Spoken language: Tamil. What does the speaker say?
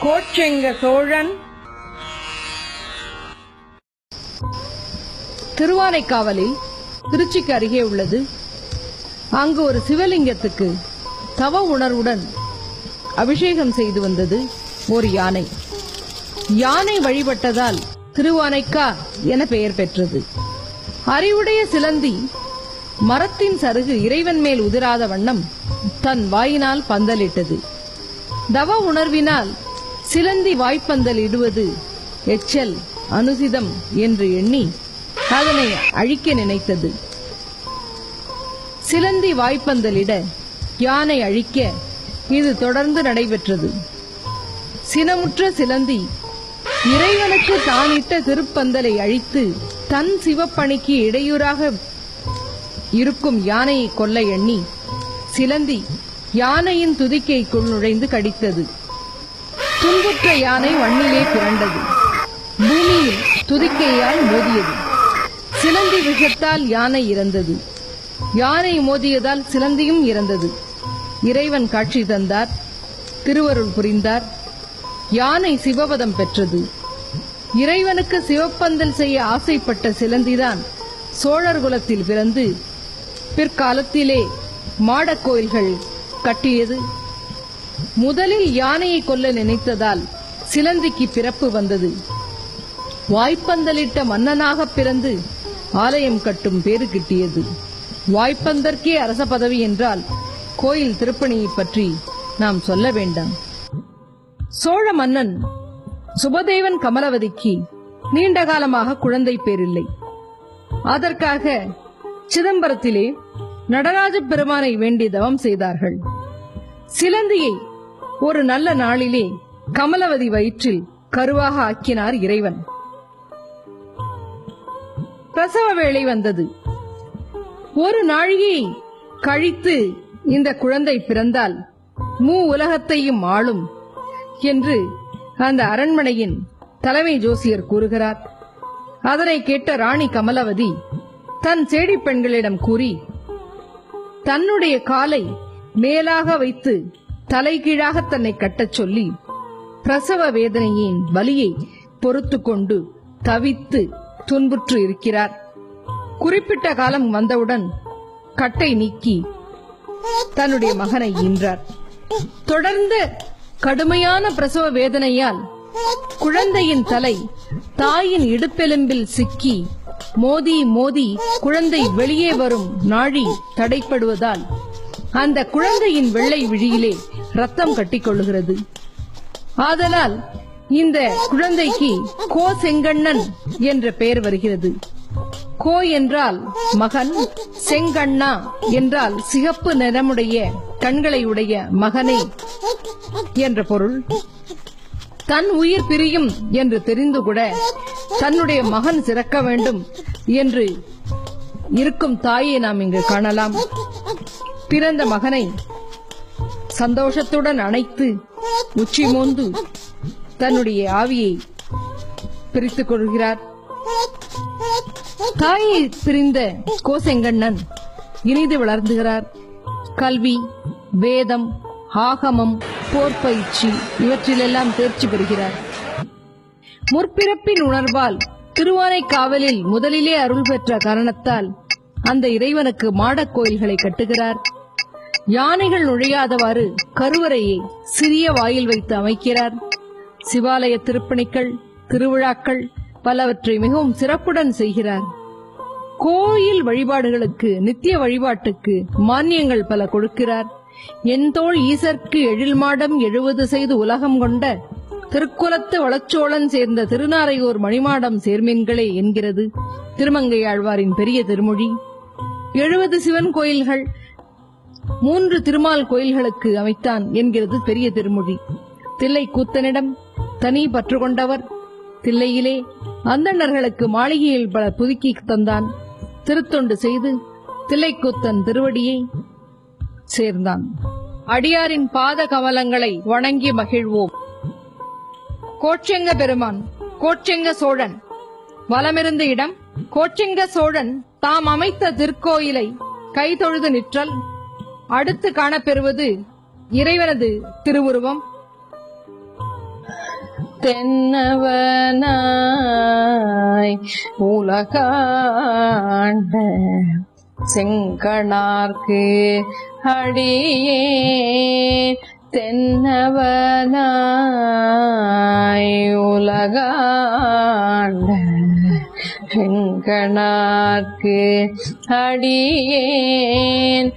கோச்செங்க சோழன் திருவானைக்காவலில் திருச்சிக்கு அருகே உள்ளது. அங்கு ஒரு சிவலிங்கத்துக்கு தவ உணர்வுடன் அபிஷேகம் செய்து வந்தது ஒரு யானை. யானை வழிபட்டதால் திருவானைக்கா என பெயர் பெற்றது. அறிவுடைய சிலந்தி மரத்தின் சருகு இறைவன் மேல் உதிராத வண்ணம் தன் வாயினால் பந்தலிட்டது. தவ உணர்வினால் சிலந்தி வாய்ப்பந்தல் இடுவது எச்சல் அனுசிதம் என்று எண்ணி அதனை அழிக்க நினைத்தது. சிலந்தி வாய்ப்பந்தலிட யானை அழிக்க இது தொடர்ந்து நடைபெற்றது. சினமுற்ற சிலந்தி இறைவனுக்கு தானிட்ட திருப்பந்தலை அழித்து தன் சிவப்பணிக்கு இடையூறாக இருக்கும் யானையை கொல்ல எண்ணி சிலந்தி யானையின் துதிக்கைக்குள் நுழைந்து கடித்தது. துன்புற்ற யானை மண்ணிலே பிறண்டது. பூமியில் துதிக்கையால் மோதியது. சிலந்தி விஷத்தால் யானை இறந்தது. யானை மோதியதால் சிலந்தியும் இறந்தது. இறைவன் காட்சி தந்தார், திருவருள் புரிந்தார். யானை சிவபதம் பெற்றது. இறைவனுக்கு சிவப்பந்தல் செய்ய ஆசைப்பட்ட சிலந்திதான் சோழர் குலத்தில் பிறந்து பிற்காலத்திலே மாடக் கோயில்கள் கட்டியது. முதலில் யானையை கொல்ல நினைத்ததால் சிலந்திக்கு பிறப்பு வந்தது. வாய்ப்பந்தலிட்ட மன்னனாக பிறந்து ஆலயம் கட்டும் பேறு கிட்டியது. வாய்ப்பந்தற்கே அரச பதவி என்றால் கோயில் திருப்பணியை பற்றி நாம் சொல்ல வேண்டாம். சோழ மன்னன் சுபதேவன் கமலவதிக்கு நீண்ட காலமாக குழந்தை பேரில்லை. அதற்காக சிதம்பரத்திலே நடராஜ பெருமானை வேண்டி தவம் செய்தார்கள். சிலந்தியை ஒரு நல்ல நாளிலே கமலவதி வயிற்றில் கருவாக ஆக்கினார் இறைவன். பிரசவ வேளை வந்தது. ஒரு நாழிகை கழித்து இந்த குழந்தை பிறந்தால் உலகத்தையும் ஆளும் என்று அந்த அரண்மனையின் தலைமை ஜோசியர் கூறுகிறார். அதனை கேட்ட ராணி கமலவதி தன் சேடி பெண்களிடம் கூறி தன்னுடைய காலை மேலாக வைத்து தலைகீழாக தன்னை கட்டச் சொல்லி பிரசவ வேதனையின் வலியை பொறுத்து கொண்டு தவித்து துன்புற்று இருக்கிறார். குறிப்பிட்ட காலம் வந்தவுடன் கட்டை நீக்கி தன்னுடைய மகனை ஈன்றார். தொடர்ந்து கடுமையான பிரசவ வேதனையால் குழந்தையின் தலை தாயின் இடுப்பெலும்பில் சிக்கி மோதி மோதி குழந்தை வெளியே வரும் நாழி தடைப்படுவதால் அந்த குழந்தையின் வெள்ளை விழியிலே ரத்தம் கட்டிக்கொள்ளுகிறது. ஆதலால் இந்த குழந்தைக்கு கோ செங்கண்ணன் என்ற பெயர் வருகிறது. கோ என்றால் மகன், செங்கண்ணா என்றால் சிகப்பு நிறமுடைய கண்களை உடைய மகனே என்ற பொருள். தன் உயிர் பிரியும் என்று தெரிந்து கூட தன்னுடைய மகன் சிறக்க வேண்டும் என்று இருக்கும் தாயை நாம் இங்கு காணலாம். பிறந்த மகனை சந்தோஷத்துடன் அணைத்து உச்சி மோந்து தன்னுடைய ஆவியை பிரித்துக் கொள்கிறார். தாயை பிரிந்த கோசெங்கண்ணன் இனிது வளர்ந்துகிறார். கல்வி, வேதம், ஆகமம், போர் பயிற்சி இவற்றிலெல்லாம் தேர்ச்சி பெறுகிறார். முற்பிறப்பின் உணர்வால் திருவானைக்காவலில் முதலிலே அருள் பெற்ற காரணத்தால் அந்த இறைவனுக்கு மாடக் கோயில்களை கட்டுகிறார். யானைகள் நுழையாதவாறு கருவறையை சிறிய வாயில் வைத்து அமைக்கிறார். சிவாலய திருப்பணிகள், திருவிழாக்கள் பலவற்றை மிகவும் சிறப்புடன் செய்கிறார். கோயில் வழிபாடுகளுக்கு, நித்திய வழிபாட்டுக்கு மானியங்கள் பல கொடுக்கிறார். என்தோள் ஈசர்க்கு எழில் மாடம் 70 செய்து உலகம் கொண்ட திருக்குலத்து வளச்சோழன் சேர்ந்த திருநாரையூர் மணிமாடம் சேர்மீன்களே என்கிறது திருமங்கையாழ்வாரின் பெரிய திருமொழி. 70 சிவன் கோயில்கள் 3 திருமால் கோயில்களுக்கு அமைத்தான் என்கிறது பெரிய திருமொழி. தில்லை கூத்தனிடம் தனி பற்று கொண்டவர். தில்லையிலே அந்தணர்களுக்கு மாளிகையில் பல புதுக்கி தந்தான். திருத்தொண்டு செய்து தில்லைக்கூத்தன் திருவடியை சேர்ந்தான். அடியாரின் பாத கமலங்களை வணங்கி மகிழ்வோம். கோச்செங்க பெருமான், கோச்செங்க சோழன். வலமிருந்த இடம் கோச்செங்க சோழன் தாம் அமைத்த திருக்கோயிலை கைதொழுது நிற்றல். அடுத்து காணப்பெறுவது இறைவனது திருவுருவம். தென்னவனாய் உலகாண்ட செங்கணார்க்கு அடியேன் தென்னவனாய் உலகாண்ட செங்கணார்க்கு அடியேன்